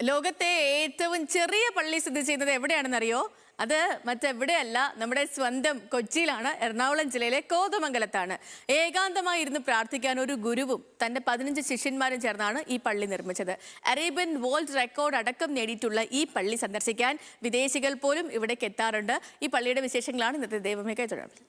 ലോകത്തെ ഏറ്റവും ചെറിയ പള്ളി സ്ഥിതി ചെയ്യുന്നത് എവിടെയാണെന്നറിയോ? അത് മറ്റെവിടെയല്ല, നമ്മുടെ സ്വന്തം കൊച്ചിയിലാണ്. എറണാകുളം ജില്ലയിലെ കോതമംഗലത്താണ്. ഏകാന്തമായി ഇരുന്ന് പ്രാർത്ഥിക്കാൻ ഒരു ഗുരുവും തന്റെ 15 ശിഷ്യന്മാരും ചേർന്നാണ് ഈ പള്ളി നിർമ്മിച്ചത്. അറേബ്യൻ വേൾഡ് റെക്കോർഡ് അടക്കം നേടിയിട്ടുള്ള ഈ പള്ളി സന്ദർശിക്കാൻ വിദേശികൾ പോലും ഇവിടേക്ക് എത്താറുണ്ട്. ഈ പള്ളിയുടെ വിശേഷങ്ങളാണ് ഇന്നത്തെ ദൈവമേഘ തുടർന്ന്.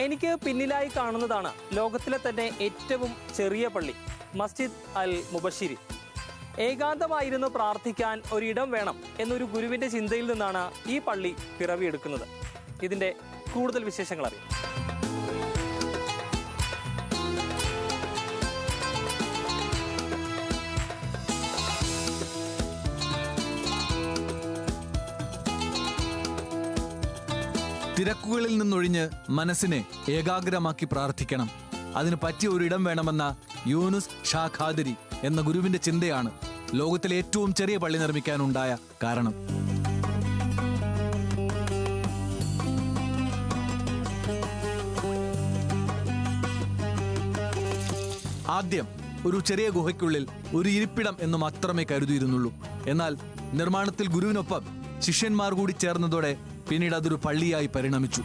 എനിക്ക് പിന്നിലായി കാണുന്നതാണ് ലോകത്തിലെ തന്നെ ഏറ്റവും ചെറിയ പള്ളി, മസ്ജിദ് അൽ മുബഷിരി. ഏകാന്തമായിരുന്നു പ്രാർത്ഥിക്കാൻ ഒരിടം വേണം എന്നൊരു ഗുരുവിൻ്റെ ചിന്തയിൽ നിന്നാണ് ഈ പള്ളി പിറവിയെടുക്കുന്നത്. ഇതിൻ്റെ കൂടുതൽ വിശേഷങ്ങൾ അറിയാം. തിരക്കുകളിൽ നിന്നൊഴിഞ്ഞ് മനസ്സിനെ ഏകാഗ്രമാക്കി പ്രാർത്ഥിക്കണം. അതിന് പറ്റിയ ഒരിടം വേണമെന്ന യൂനുസ് ഷാ ഖാദിരി എന്ന ഗുരുവിന്റെ ചിന്തയാണ് ലോകത്തിലെ ഏറ്റവും ചെറിയ പള്ളി നിർമ്മിക്കാനുണ്ടായ കാരണം. ആദ്യം ഒരു ചെറിയ ഗുഹയ്ക്കുള്ളിൽ ഒരു ഇരിപ്പിടം എന്ന് മാത്രമേ കരുതിയിരുന്നുള്ളൂ. എന്നാൽ നിർമ്മാണത്തിൽ ഗുരുവിനൊപ്പം ശിഷ്യന്മാർ കൂടി ചേർന്നതോടെ പിന്നീട് അതൊരു പള്ളിയായി പരിണമിച്ചു.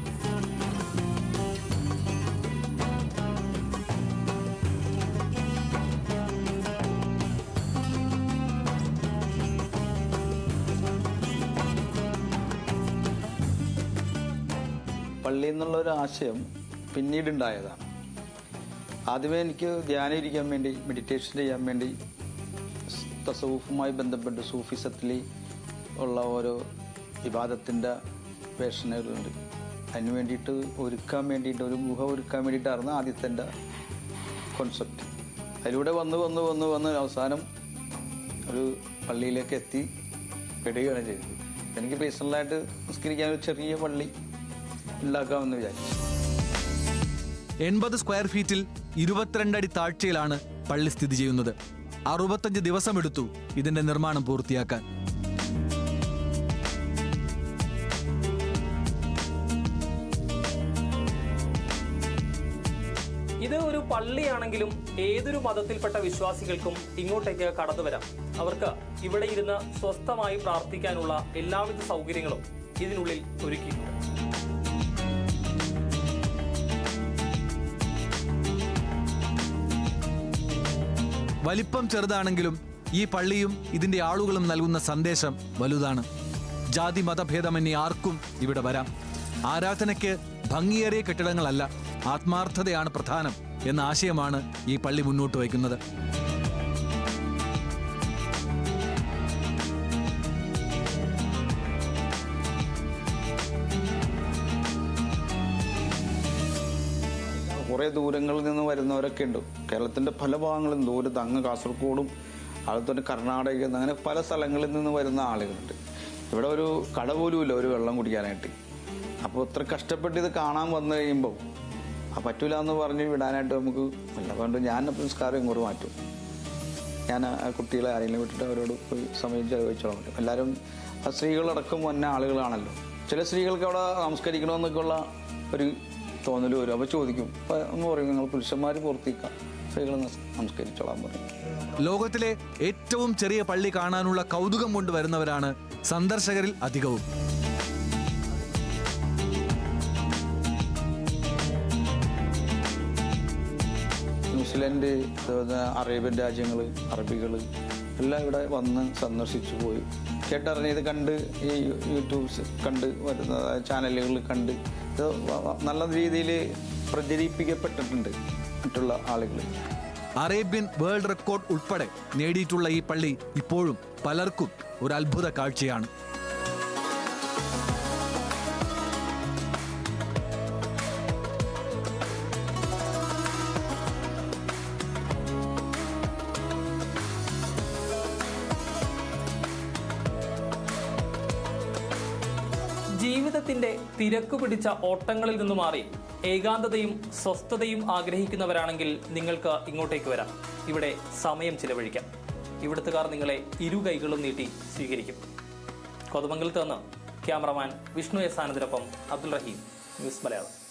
പള്ളി എന്നുള്ളൊരു ആശയം പിന്നീടുണ്ടായതാണ്. ആദ്യമേ എനിക്ക് ധ്യാനം ഇരിക്കാൻ വേണ്ടി, മെഡിറ്റേഷൻ ചെയ്യാൻ വേണ്ടി, തസവൂഫുമായി ബന്ധപ്പെട്ട് സൂഫിസത്തിൽ ഉള്ള ഓരോ വിവാദത്തിൻ്റെ വേഷനുകളുണ്ട്. അതിന് വേണ്ടിയിട്ട് ഒരുക്കാൻ വേണ്ടിയിട്ട്, ഒരു ഗുഹ ഒരുക്കാൻ വേണ്ടിയിട്ടായിരുന്നു ആദ്യത്തെ എൻ്റെ കോൺസെപ്റ്റ്. അതിലൂടെ വന്ന് അവസാനം ഒരു പള്ളിയിലേക്ക് എത്തി പെടുകയാണ് ചെയ്തത്. എനിക്ക് പേഴ്സണലായിട്ട് നിസ്കരിക്കാൻ ഒരു ചെറിയ പള്ളി ഉണ്ടാക്കാമെന്ന് വിചാരിച്ചു. 80 സ്ക്വയർ ഫീറ്റിൽ 22 അടി താഴ്ചയിലാണ് പള്ളി സ്ഥിതി ചെയ്യുന്നത്. 65 ദിവസമെടുത്തു ഇതിന്റെ നിർമ്മാണം പൂർത്തിയാക്കാൻ. ഇത് ഒരു പള്ളിയാണെങ്കിലും ഏതൊരു മതത്തിൽപ്പെട്ട വിശ്വാസികൾക്കും ഇങ്ങോട്ടേക്ക് കടന്നു വരാം. അവർക്ക് ഇവിടെ ഇരുന്ന് സ്വസ്ഥമായി പ്രാർത്ഥിക്കാനുള്ള എല്ലാവിധ സൗകര്യങ്ങളും ഇതിനുള്ളിൽ ഒരുക്കിയിട്ടുണ്ട്. വലിപ്പം ചെറുതാണെങ്കിലും ഈ പള്ളിയും ഇതിന്റെ ആളുകളും നൽകുന്ന സന്ദേശം വലുതാണ്. ജാതി മതഭേദമന്യേ ആർക്കും ഇവിടെ വരാം. ആരാധനയ്ക്ക് ഭംഗിയേറിയ കെട്ടിടങ്ങളല്ല, ആത്മാർത്ഥതയാണ് പ്രധാനം എന്ന ആശയമാണ് ഈ പള്ളി മുന്നോട്ട് വയ്ക്കുന്നത്. കുറേ ദൂരങ്ങളിൽ നിന്ന് വരുന്നവരൊക്കെ ഉണ്ട്. കേരളത്തിൻ്റെ പല ഭാഗങ്ങളിൽ നിന്ന്, ദൂരത്ത് അങ്ങ് കാസർഗോഡും അതുപോലെ കർണാടക, അങ്ങനെ പല സ്ഥലങ്ങളിൽ നിന്ന് വരുന്ന ആളുകളുണ്ട്. ഇവിടെ ഒരു കട പോലുമില്ല ഒരു വെള്ളം കുടിക്കാനായിട്ട്. അപ്പോൾ ഇത്ര കഷ്ടപ്പെട്ട് ഇത് കാണാൻ വന്നു കഴിയുമ്പോൾ പറ്റൂല എന്ന് പറഞ്ഞ് വിടാനായിട്ട് നമുക്ക് അല്ല. അതുകൊണ്ട് ഞാൻ സംസ്കാരം ഇങ്ങോട്ട് മാറ്റും. ഞാൻ ആ കുട്ടികളെ ആരെങ്കിലും വിട്ടിട്ട് അവരോട് പോയി സമയം ചെലവഴിച്ചോളാൻ പറ്റും. എല്ലാവരും സ്ത്രീകളടക്കം വന്ന ആളുകളാണല്ലോ. ചില സ്ത്രീകൾക്ക് അവിടെ നമസ്കരിക്കണമെന്നൊക്കെയുള്ള ഒരു തോന്നൽ വരും. അപ്പോൾ ചോദിക്കും, എന്ന് പറയും നിങ്ങൾ പുരുഷന്മാർ പൂർത്തിക്കാം, സ്ത്രീകൾ നമസ്കരിച്ചോളാൻ പറയും. ലോകത്തിലെ ഏറ്റവും ചെറിയ പള്ളി കാണാനുള്ള കൗതുകം കൊണ്ടുവരുന്നവരാണ് സന്ദർശകരിൽ അധികവും. ന്യൂസിലൻഡ്, അറേബ്യൻ രാജ്യങ്ങൾ, അറബികൾ എല്ലാം ഇവിടെ വന്ന് സന്ദർശിച്ചു പോയി. കേട്ടറിഞ്ഞത് കണ്ട്, ഈ യൂട്യൂബ്സ് കണ്ട്, വരുന്ന ചാനലുകൾ കണ്ട് ഇത് നല്ല രീതിയിൽ പ്രചരിപ്പിക്കപ്പെട്ടിട്ടുണ്ട് മറ്റുള്ള ആളുകൾ. അറേബ്യൻ വേൾഡ് റെക്കോർഡ് ഉൾപ്പെടെ നേടിയിട്ടുള്ള ഈ പള്ളി ഇപ്പോഴും പലർക്കും ഒരു അത്ഭുത കാഴ്ചയാണ്. ജീവിത ജീവിതത്തിന്റെ തിരക്ക് പിടിച്ച ഓട്ടങ്ങളിൽ നിന്ന് മാറി ഏകാന്തതയും സ്വസ്ഥതയും ആഗ്രഹിക്കുന്നവരാണെങ്കിൽ നിങ്ങൾക്ക് ഇങ്ങോട്ടേക്ക് വരാം. ഇവിടെ സമയം ചിലവഴിക്കാം. ഇവിടുത്തുകാർ നിങ്ങളെ ഇരു കൈകളും നീട്ടി സ്വീകരിക്കും. കോതമംഗലത്ത് നിന്ന് ക്യാമറമാൻ വിഷ്ണു എസ് ആനന്ദിനൊപ്പം അബ്ദുൾ റഹീം, ന്യൂസ് മലയാളം.